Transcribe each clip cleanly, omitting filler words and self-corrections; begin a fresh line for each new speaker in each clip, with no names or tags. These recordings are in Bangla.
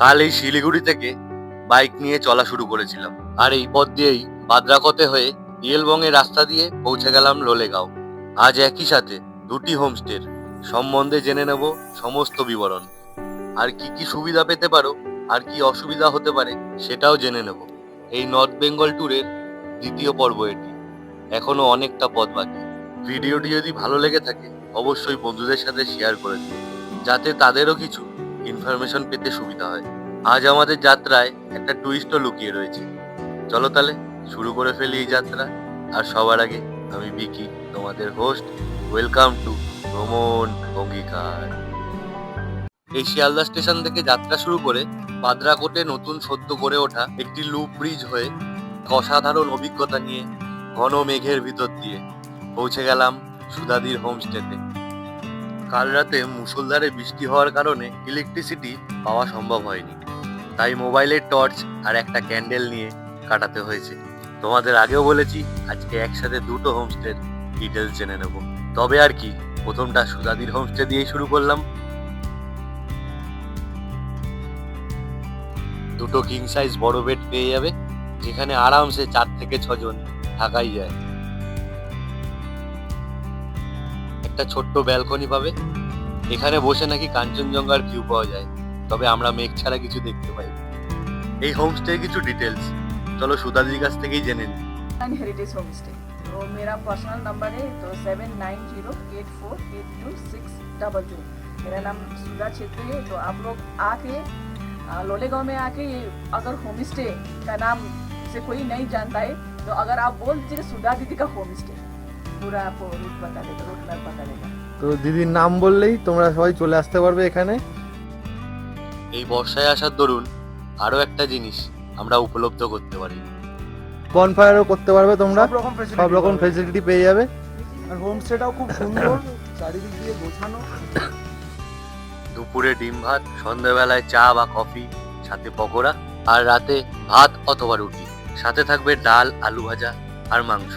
কাল এই শিলিগুড়ি থেকে বাইক নিয়ে চলা শুরু করেছিলাম, আর এই পথ দিয়েই বাদ্রাকোতে হয়ে ইয়েলবং এর রাস্তা দিয়ে পৌঁছে গেলাম লোলেগাঁও। আজ একই সাথে দুটি হোমস্টের সম্বন্ধে জেনে নেব সমস্ত বিবরণ, আর কি কি সুবিধা পেতে পারো আর কি অসুবিধা হতে পারে সেটাও জেনে নেব। এই নর্থ বেঙ্গল ট্যুরের দ্বিতীয় পর্ব এটি, এখনো অনেকটা পথ বাকি। ভিডিওটি যদি ভালো লেগে থাকে অবশ্যই বন্ধুদের সাথে শেয়ার করে দিন, যাতে তাদেরও কিছু ইনফরমেশন পেতে সুবিধা হয়। আজ আমাদের যাত্রায় একটা টুইস্টও লুকিয়ে রয়েছে। চলো তাহলে শুরু করে ফেলি এই যাত্রা। আর সবার আগে আমি বিকি, তোমাদের হোস্ট। ওয়েলকাম টু ভ্রমণ অঙ্গীকার। এই শিয়ালদা স্টেশন থেকে যাত্রা শুরু করে বাদ্রাকোটে নতুন সদ্য গড়ে ওঠা একটি লুপ ব্রিজ হয়ে অসাধারণ অভিজ্ঞতা নিয়ে ঘন মেঘের ভিতর দিয়ে পৌঁছে গেলাম সুধাদির হোমস্টেতে। কাল রাতে মুষলধারে বৃষ্টি হওয়ার কারণে ইলেকট্রিসিটি পাওয়া সম্ভব হয়নি, তাই মোবাইলের টর্চ আর একটা ক্যান্ডেল নিয়ে কাটাতে হয়েছে। তোমাদের আগেও বলেছি আজকে একসাথে দুটো হোমস্টের ডিটেলস জেনে নেব। তবে আর কি, প্রথমটা সুধাদির হোমস্টে দিয়েই শুরু করলাম। দুটো কিং সাইজ বড় বেড পেয়ে যাবে, যেখানে আরামসে 4 থেকে 6 জন থাকাই যায়। একটা ছোট্ট ব্যালকনি পাবে, এখানে বসে নাকি কাঞ্চনজঙ্ঘার ভিউ পাওয়া যায়, তবে আমরা মেঘ ছাড়া কিছু দেখতে পাই। এই হোমস্টের কিছু ডিটেলস চলো সুধাদির কাছ থেকেই জেনে নিই।
हेरिटेज होम स्टे तो मेरा पर्सनल नंबर है तो 7908482622। मेरा नाम सुधा छेत्री है। तो आप लोग आके लोलेगांव में आके अगर होम स्टे का नाम से कोई नहीं जानता है तो अगर आप बोल दीजिए सुधा दीदी का होम स्टे, पूरा आपको रूट बता देगा, रूट मैप बता देगा।
তো দিদির নাম বললেই তোমরা সবাই চলে আসতে পারবে এখানে।
এই বর্ষায় আসার দরুন আরো একটা জিনিস আমরা উপলব্ধ করতে পারি,
বনফায়ারও করতে পারবে তোমরা, সব রকম
পাবে।
ফেসিলিটি পেয়ে যাবে।
আর হোমস্টেটাও খুব সুন্দর, চারিদিক দিয়ে গোছানো।
দুপুরে ডিম ভাত, সন্ধ্যাবেলায় চা বা কফি, সাথে পকোড়া, আর রাতে ভাত অথবা রুটি, সাথে থাকবে ডাল, আলু ভাজা আর মাংস,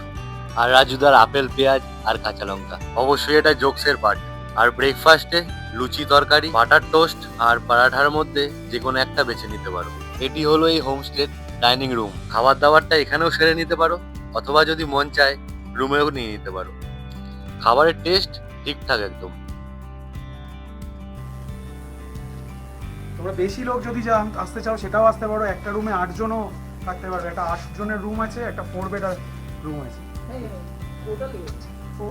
আর রাজুদার আপেল, পেঁয়াজ আর কাঁচা লঙ্কা। অবশ্যই এটা জোকসের পার্ট। আর ব্রেকফাস্টে লুচি, তরকারি, বাটার টোস্ট আর পরাঠার মধ্যে যে কোনো একটা বেছে নিতে পারো। এটি হলো এই হোমস্টের ডাইনিং রুম। খাবার দাবারটা এখানেও সেরে নিতে পারো, অথবা যদি মন চায় রুমেও নিয়ে নিতে পারো। খাবারের টেস্ট ঠিকঠাক একদম।
তোমরা বেশি লোক যদি আসতে চাও সেটাও আসতে পারো। একটা রুমে 8 জনও থাকতে পারবে। একটা 8 জনের রুম আছে, একটা 4 বেড রুম আছে।
Total 8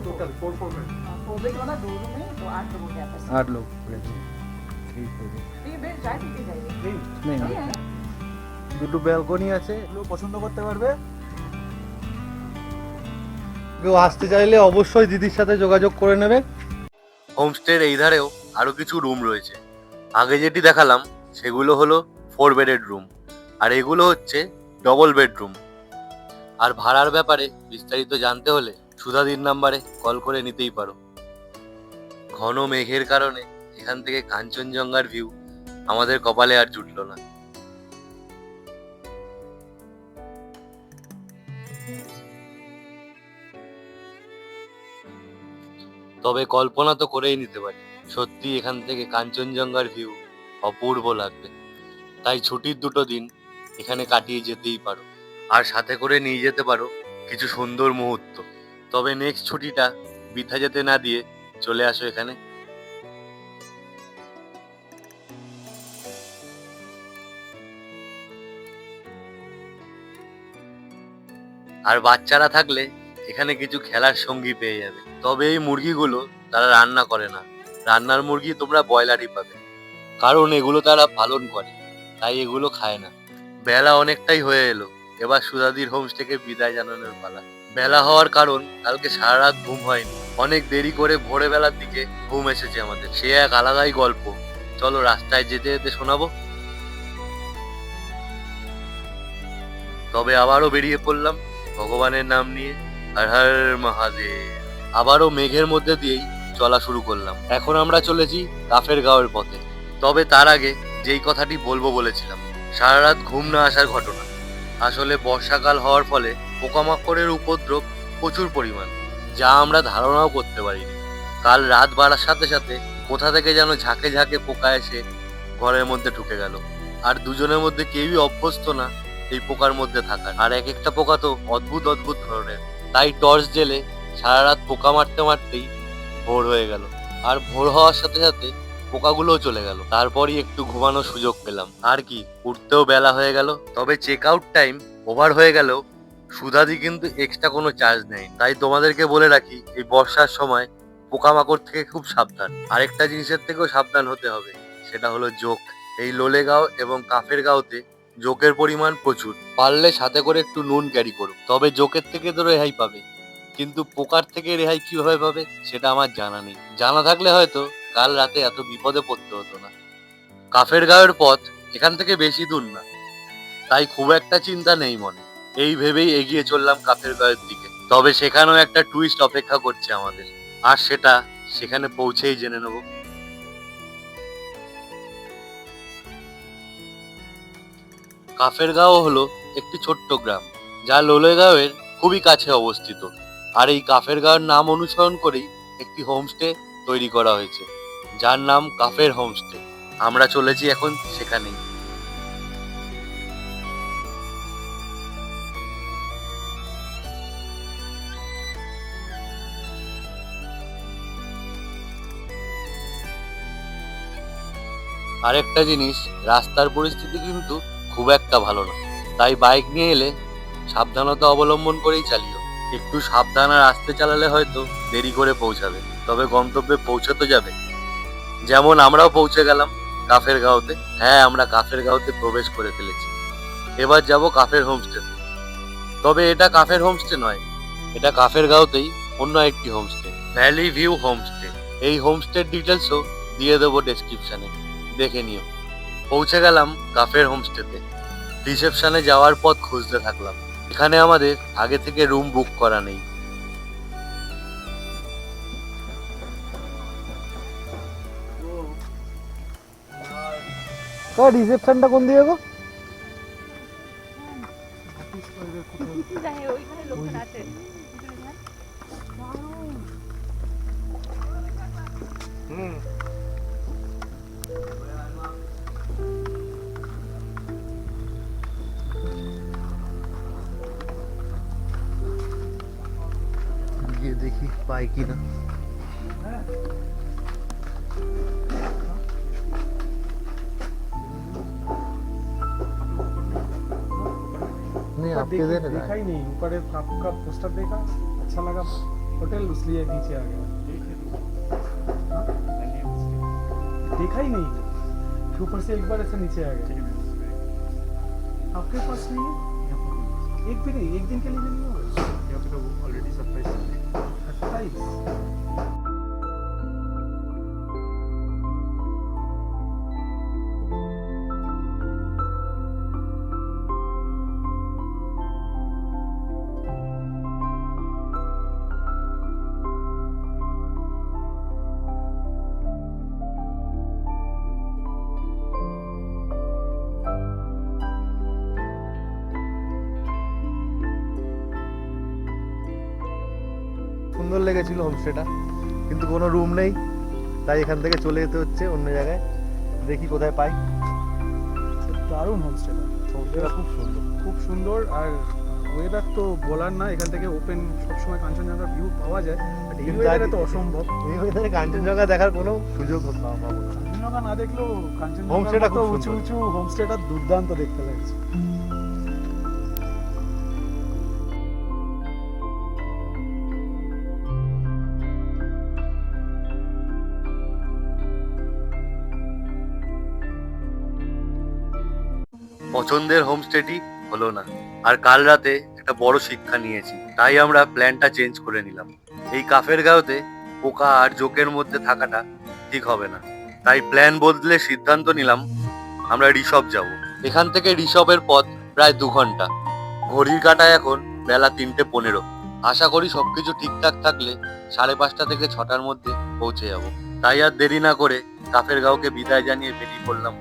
total 4 bed.
4 बेड वाला 2 रूम है तो 8 लोगों की कैपेसिटी।
8 लोग ঠিক আছে।
3 बेड जाए ठीक जाएगा।
নেই
सही है।
দুটো ব্যালকনি আছে,
এগুলো পছন্দ করতে পারবে।
কেউ আসতে চাইলে অবশ্যই দিদির সাথে যোগাযোগ করে নেবে।
হোমস্টের এই ধারেও আরো কিছু রুম রয়েছে। আগে যেটি দেখালাম সেগুলো হলো 4 বেডেড রুম, আর এগুলো হচ্ছে ডবল বেডরুম। আর ভাড়ার ব্যাপারে বিস্তারিত জানতে হলে সুধাদির নাম্বারে কল করে নিতেই পারো। ঘন মেঘের কারণে এখান থেকে কাঞ্চনজঙ্ঘার ভিউ আমাদের কপালে আর জুটলো না। তবে কল্পনা তো করেই নিতে পারি, সত্যি এখান থেকে কাঞ্চনজঙ্ঘার ভিউ অপূর্ব লাগবে। তাই ছুটির 2টো দিন এখানে কাটিয়ে যেতেই পারো, আর সাথে করে নিয়ে যেতে পারো কিছু সুন্দর মুহূর্ত। তবে নেক্সট ছুটিটা বৃথা যেতে না দিয়ে চলে আসো এখানে। আর বাচ্চারা থাকলে এখানে কিছু খেলার সঙ্গী পেয়ে যাবে। তবে এই মুরগিগুলো তারা রান্না করে না, রান্নার মুরগি তোমরা ব্রয়লারই পাবে, কারণ এগুলো তারা পালন করে, তাই এগুলো খায় না। বেলা অনেকটাই হয়ে এলো, এবার সুধাদির হোমস্টেকে বিদায় জানানোর পালা। বেলা হওয়ার কারণ কালকে সারা রাত ঘুম হয়নি, অনেক দেরি করে ভোরে বেলার দিকে ঘুম এসেছে আমাদের, সে এক আলাদাই গল্প। চলো রাস্তায় যেতে যেতে শোনাবো। তবে আবারও বেরিয়ে পড়লাম ভগবানের নাম নিয়ে, হর হর মহাদেব। আবারও মেঘের মধ্যে দিয়েই চলা শুরু করলাম। এখন আমরা চলেছি কাফের গাঁওয়ের পথে। তবে তার আগে যেই কথাটি বলবো বলেছিলাম, সারা রাত ঘুম না আসার ঘটনা। আসলে বর্ষাকাল হওয়ার ফলে পোকামাকড়ের উপদ্রব প্রচুর পরিমাণ, যা আমরা ধারণাও করতে পারিনি। কাল রাত বাড়ার সাথে সাথে কোথা থেকে যেন ঝাঁকে ঝাঁকে পোকা এসে ঘরের মধ্যে ঢুকে গেল। আর দুজনের মধ্যে কেউই অভ্যস্ত না এই পোকার মধ্যে থাকার। আর এক একটা পোকা তো অদ্ভুত অদ্ভুত ধরনের। তাই টর্চ জেলে সারা রাত পোকা মারতে মারতেই ভোর হয়ে গেল। আর ভোর হওয়ার সাথে সাথে পোকাগুলোও চলে গেল। তারপরই একটু ঘুমানোর সুযোগ পেলাম। আর কি, উঠতেও বেলা হয়ে গেল। তবে চেক আউট টাইম ওভার হয়ে গেলেও সুধাদি কিন্তু এক্সট্রা কোনো চার্জ নেই। তাই তোমাদেরকে বলে রাখি, এই বর্ষার সময় পোকামাকড় থেকে খুব সাবধান। আরেকটা জিনিসের থেকেও সাবধান হতে হবে, সেটা হলো জোক। এই লোলেগাঁও এবং কাফের গাঁওতে জোকের পরিমাণ প্রচুর। পারলে সাথে করে একটু নুন ক্যারি করো, তবে জোকের থেকে তো রেহাই পাবে। কিন্তু পোকার থেকে রেহাই কিভাবে পাবে সেটা আমার জানা নেই। জানা থাকলে হয়তো কাল রাতে এত বিপদে পড়তে হতো না। কাফের গাঁওয়ের পথ এখান থেকে বেশি দূর না, তাই খুব একটা চিন্তা নেই মনে। এই ভেবেই এগিয়ে চললাম কাফের গাঁওয়ের দিকে। তবে সেখানেও একটা টুইস্ট অপেক্ষা করছে আমাদের, আর সেটা সেখানে পৌঁছেই জেনে নেব। কাফের গাঁও হলো একটি ছোট্ট গ্রাম, যা লোলেগাঁওয়ের খুবই কাছে অবস্থিত। আর এই কাফের গাঁওয়ের নাম অনুসরণ করেই একটি হোমস্টে তৈরি করা হয়েছে, যার নাম কাফের হোমস্টে। আমরা চলেছি এখন সেখানেই। আরেকটা জিনিস, রাস্তার পরিস্থিতি কিন্তু খুব একটা ভালো না। তাই বাইক নিয়ে এলে সাবধানতা অবলম্বন করেই চালিও। একটু সাবধান আর আস্তে চালালে হয়তো দেরি করে পৌঁছাবে, তবে গন্তব্যে পৌঁছাতে যাবে। যেমন আমরাও পৌঁছে গেলাম কাফের গাঁওতে। হ্যাঁ, আমরা কাফের গাঁওতে প্রবেশ করে ফেলেছি। এবার যাব কাফের হোমস্টেতে। তবে এটা কাফের হোমস্টে নয়, এটা কাফের গাঁওতেই অন্য একটি হোমস্টে, ভ্যালি ভিউ হোমস্টে। এই হোমস্টের ডিটেলসও দিয়ে দেবো ডেসক্রিপশনে, দেখে নিও। পৌঁছে গেলাম কাফের হোমস্টেতে। রিসেপশনে যাওয়ার পথ খুঁজতে থাকলাম। এখানে আমাদের আগে থেকে রুম বুক করা নেই।
রিসেপশনটা কোন দিকে গো?
ওইখানে লোকজন আছে।
গিয়ে দেখি পাই কিনা। नहीं आपके दे रहा
देखा ही नहीं, ऊपर आपका पोस्टर देखा, अच्छा लगा होटल, इसलिए नीचे आ गया। देखा ही नहीं, ऊपर से एक बार ऐसे नीचे आ गया। आपके पास नहीं है? एक भी नहीं, एक दिन के लिए भी नहीं होगा। ऑलरेडी 27।
সুন্দর লেগেছিল হোমস্টেটা, কিন্তু কোনো রুম নেই, তাই এখান থেকে চলে যেতে হচ্ছে অন্য জায়গায়। দেখি কোথায় পাই।
দারুণ হোমস্টেটা,
হোমস্টেটা খুব সুন্দর,
খুব সুন্দর। আর ওয়েদার তো বলার না, এখান থেকে ওপেন সবসময় কাঞ্চনজঙ্ঘা ভিউ পাওয়া যায়। বাট এই ওয়েদারে তো অসম্ভব।
এই ওয়েদারে কাঞ্চনজঙ্ঘা দেখার কোনো সুযোগ না পাবো।
কাঞ্চনজঙ্ঘা না দেখলেও
হোমস্টেটা
কাঞ্চনজঙ্ঘা
খুব
উঁচু
সুন্দর।
উঁচু হোমস্টেটা দুর্দান্ত দেখতে লাগছে।
পছন্দের হোমস্টেটি হলো না, আর কাল রাতে একটা বড় শিক্ষা নিয়েছি। তাই আমরা প্ল্যানটা চেঞ্জ করে নিলাম। এই কাফের গাঁওতে পোকা আর জোকের মধ্যে থাকাটা ঠিক হবে না। তাই প্ল্যান বদলে সিদ্ধান্ত নিলাম আমরা ঋষভ যাব। এখান থেকে ঋষভের পথ প্রায় 2 ঘন্টা। ঘড়ির কাঁটায় এখন বেলা 3:15। আশা করি সবকিছু ঠিকঠাক থাকলে 5:30 থেকে 6টার মধ্যে পৌঁছে যাব। তাই আর দেরি না করে কাফের গাঁওকে বিদায় জানিয়ে বেরিয়ে পড়লাম।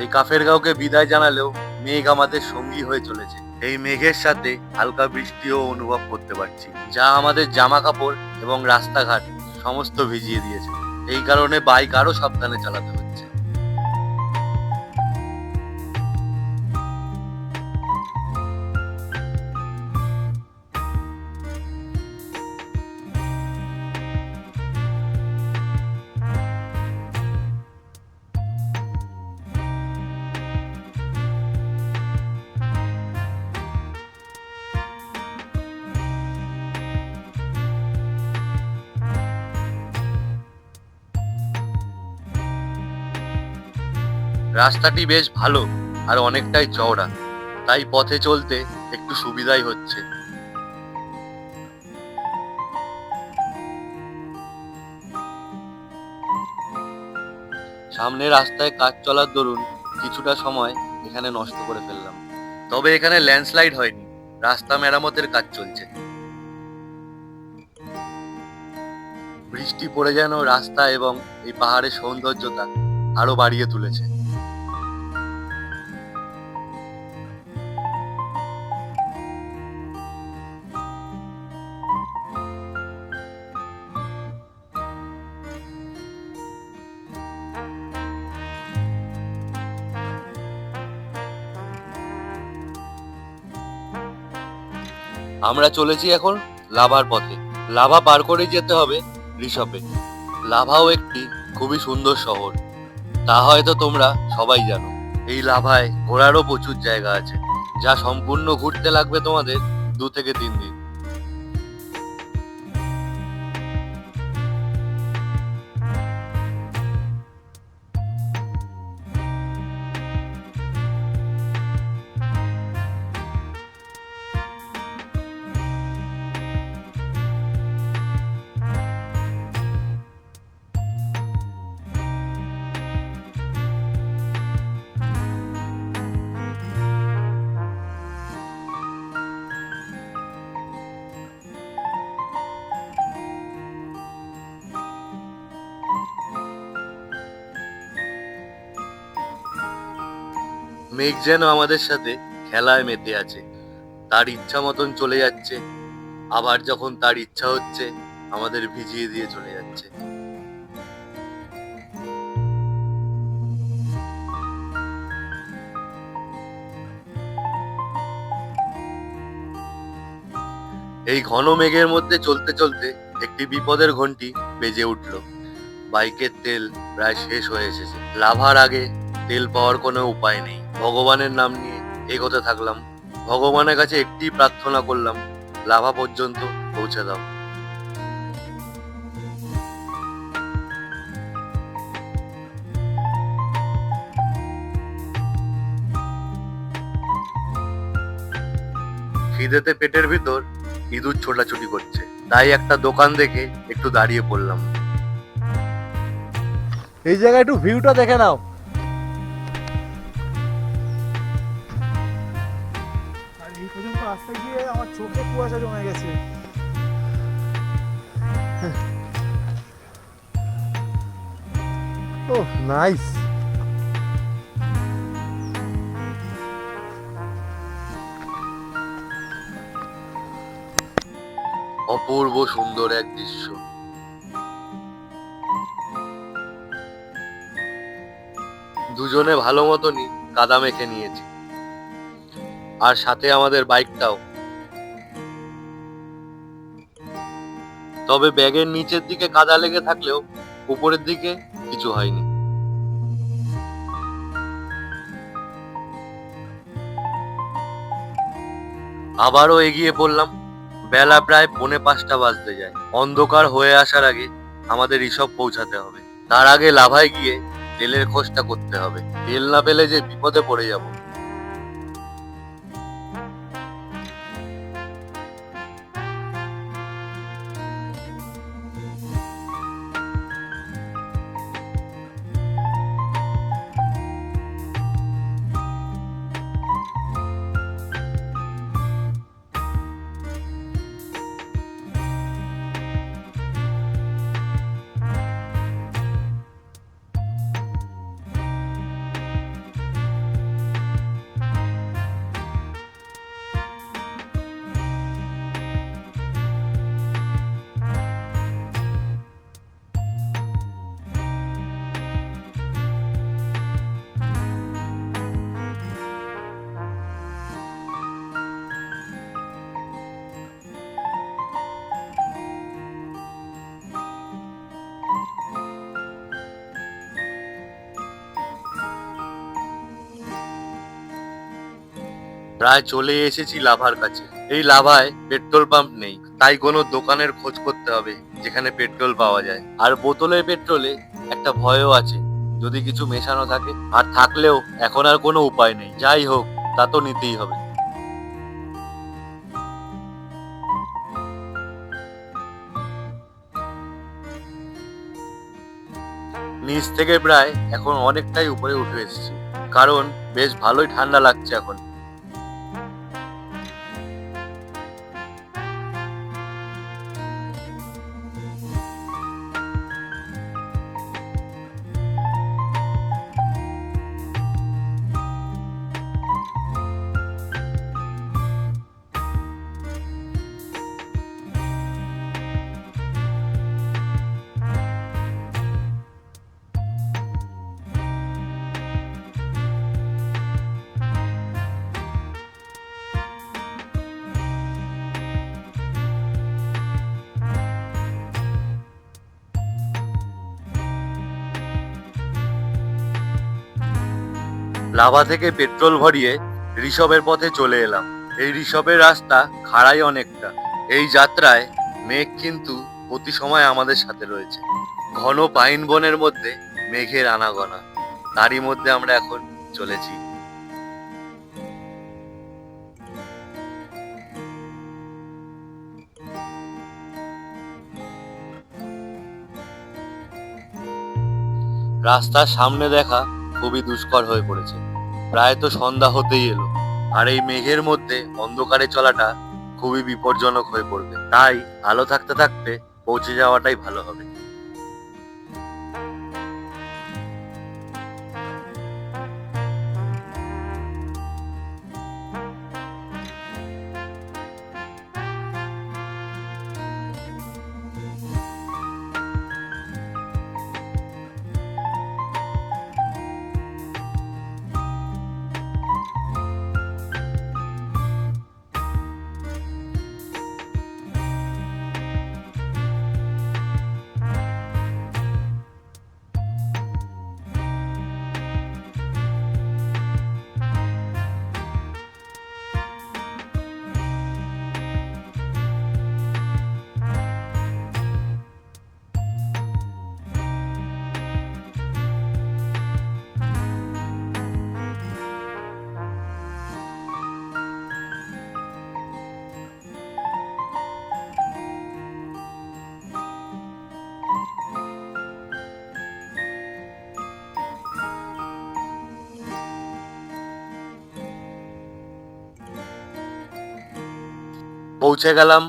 এই কাফের গাঁওকে বিদায় জানালেও মেঘ আমাদের সঙ্গী হয়ে চলেছে। এই মেঘের সাথে হালকা বৃষ্টিও অনুভব করতে পারছি, যা আমাদের জামা কাপড় এবং রাস্তাঘাট সমস্ত ভিজিয়ে দিয়েছে। এই কারণে বাইক আরো সাবধানে চালাতে হচ্ছে। রাস্তাটি বেশ ভালো আর অনেকটাই চওড়া, তাই পথে চলতে একটু সুবিধাই হচ্ছে। সামনে রাস্তায় কাজ চলার দরুন কিছুটা সময় এখানে নষ্ট করে ফেললাম। তবে এখানে ল্যান্ডস্লাইড হয়নি, রাস্তা মেরামতের কাজ চলছে। বৃষ্টি পড়ে যেন রাস্তা এবং এই পাহাড়ের সৌন্দর্যতা আরো বাড়িয়ে তুলেছে। আমরা চলেছি এখন লাভার পথে। লাভা পার করে যেতে হবে ঋষভে। লাভাও একটি খুবই সুন্দর শহর, তা হয়তো তোমরা সবাই জানো। এই লাভায় ঘোরারও প্রচুর জায়গা আছে, যা সম্পূর্ণ ঘুরতে লাগবে তোমাদের 2 থেকে 3 দিন। মেঘ যেন আমাদের সাথে খেলায় মেতে আছে, তার ইচ্ছা মতন চলে যাচ্ছে, আবার যখন তার ইচ্ছা হচ্ছে আমাদের ভিজিয়ে দিয়ে চলে যাচ্ছে। এই ঘন মেঘের মধ্যে চলতে চলতে একটি বিপদের ঘন্টি বেজে উঠল। বাইকের তেল প্রায় শেষ হয়ে এসেছে। লাভার আগে তেল পাওয়ার কোনো উপায় নেই। ভগবানের নাম নিয়ে এগোতে থাকলাম। ভগবানের কাছে একটি প্রার্থনা করলাম, লাভা পর্যন্ত পৌঁছে দাও। খিদেতে পেটের ভিতর ইঁদুর ছোটাছুটি করছে, তাই একটা দোকান দেখে একটু দাঁড়িয়ে পড়লাম।
এই জায়গায় একটু ভিউটা দেখে নাও।
আর এই পর্যন্ত আসতে গিয়ে আমার চোখে কুয়াশা জমে গেছে।
ওহ নাইস।
অপূর্ব সুন্দর এক দৃশ্য। দুজনে ভালো মতনই কাদা মেখে নিয়েছি, আর সাথে আমাদের বাইকটাও। তবে ব্যাগের নিচের দিকে কাদা লেগে থাকলেও উপরের দিকে কিছু হয়নি। আবারও এগিয়ে পড়লাম। বেলা প্রায় 4:45 বাজতে যায়। অন্ধকার হয়ে আসার আগে আমাদের ঋষভ পৌঁছাতে হবে। তার আগে লাভায় গিয়ে তেলের খোঁজটা করতে হবে। তেল না পেলে যে বিপদে পড়ে যাব। প্রায় চলে এসেছি লাভার কাছে। এই লাভায় পেট্রোল পাম্প নেই, তাই কোনো দোকানের খোঁজ করতে হবে যেখানে পেট্রোল পাওয়া যায়। আর বোতলের পেট্রোলে একটা ভয়ও আছে, যদি কিছু মেশানো থাকে, আর থাকলেও এখন আর কোনো উপায় নেই। যাই হোক, তা তো নিতেই হবে। নিচ থেকে প্রায় এখন অনেকটাই উপরে উঠে এসেছি, কারণ বেশ ভালোই ঠান্ডা লাগছে এখন। লাভা থেকে পেট্রোল ভরিয়ে ঋষভের পথে চলে এলাম। এই ঋষভের রাস্তা খাড়াই অনেকটা। এই যাত্রায় মেঘ কিন্তু প্রতি সময় আমাদের সাথে রয়েছে। ঘন পাইন বনের মধ্যে মেঘের আনাগোনা, তারই মধ্যে আমরা এখন চলেছি। রাস্তার সামনে দেখা খুবই দুষ্কর হয়ে পড়েছে। প্রায় তো সন্ধ্যা হতেই এলো, আর এই মেঘের মধ্যে অন্ধকারে চলাটা খুবই বিপজ্জনক হয়ে পড়বে। তাই আলো থাকতে থাকতে পৌঁছে যাওয়াটাই ভালো হবে। পৌঁছে গেলাম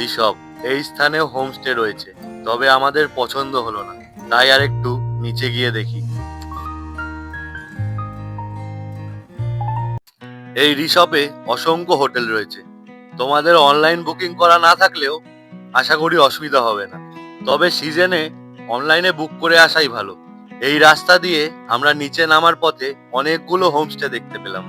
ঋষভ। এই স্থানেও হোমস্টে রয়েছে, তবে আমাদের পছন্দ হলো না, তাই আর একটু নিচে গিয়ে দেখি। এই ঋষভে অসংখ্য হোটেল রয়েছে। তোমাদের অনলাইন বুকিং করা না থাকলেও আশা করি অসুবিধা হবে না, তবে সিজনে অনলাইনে বুক করে আসাই ভালো। এই রাস্তা দিয়ে আমরা নিচে নামার পথে অনেকগুলো হোমস্টে দেখতে পেলাম।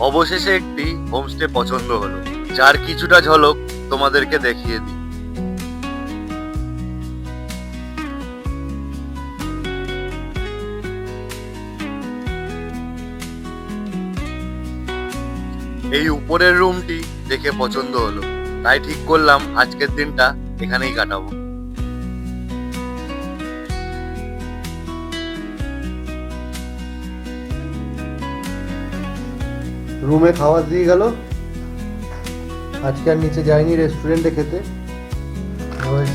অবশেষে একটি হোমস্টে পছন্দ হলো, যার কিছুটা ঝলক তোমাদেরকে দেখিয়ে দিই। এই উপরের রুমটি দেখে পছন্দ হলো, তাই ঠিক করলাম আজকের দিনটা এখানেই কাটাবো।
রুমে খাওয়া দিয়ে গেল। আজকে আর নিচে যাইনি রেস্টুরেন্টে খেতে,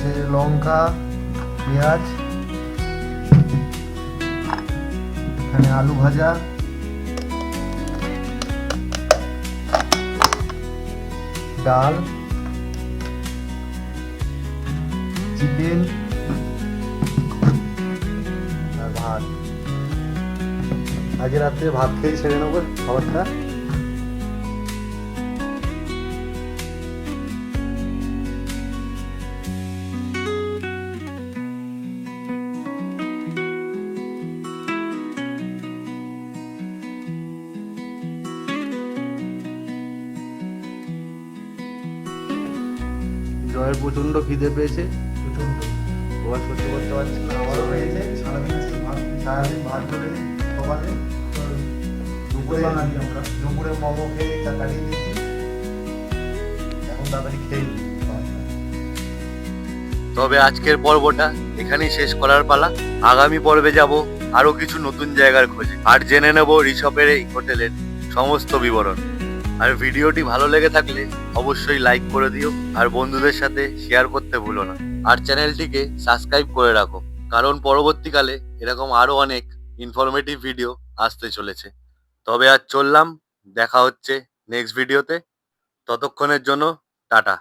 আছে লঙ্কা, পেঁয়াজ, এখানে আলু ভাজা, ডাল, চিকেন আর ভাত। আজকে রাত্রে ভাত খেয়ে ছেড়ে নেবো খাবারটা। জয়ের প্রচন্ড খিদে পেয়েছে, প্রচন্ড। ও আর সহ্য করতে পারছে না, আমারও পেয়েছে। সারাদিন ভাত করে সকালে দুপুরে মোমো খেয়ে কাটিয়ে দিয়েছি, এখন তাড়াতাড়ি খেয়ে নিই।
তবে আজকের পর্বটা এখানেই শেষ করার পালা। আগামী পর্বে যাব আরো কিছু নতুন জায়গার খোঁজে, আর জেনে নেব ঋষভের এই হোটেলের সমস্ত বিবরণ। আর ভিডিওটি ভালো লেগে থাকলে অবশ্যই লাইক করে দিও, আর বন্ধুদের সাথে শেয়ার করতে ভুলো না। আর চ্যানেলটিকে সাবস্ক্রাইব করে রাখো, কারণ পরবর্তীকালে এরকম আরো অনেক ইনফরমেটিভ ভিডিও আসতে চলেছে। তবে আজ চললাম, দেখা হচ্ছে নেক্সট ভিডিওতে। ততক্ষণের জন্য টাটা।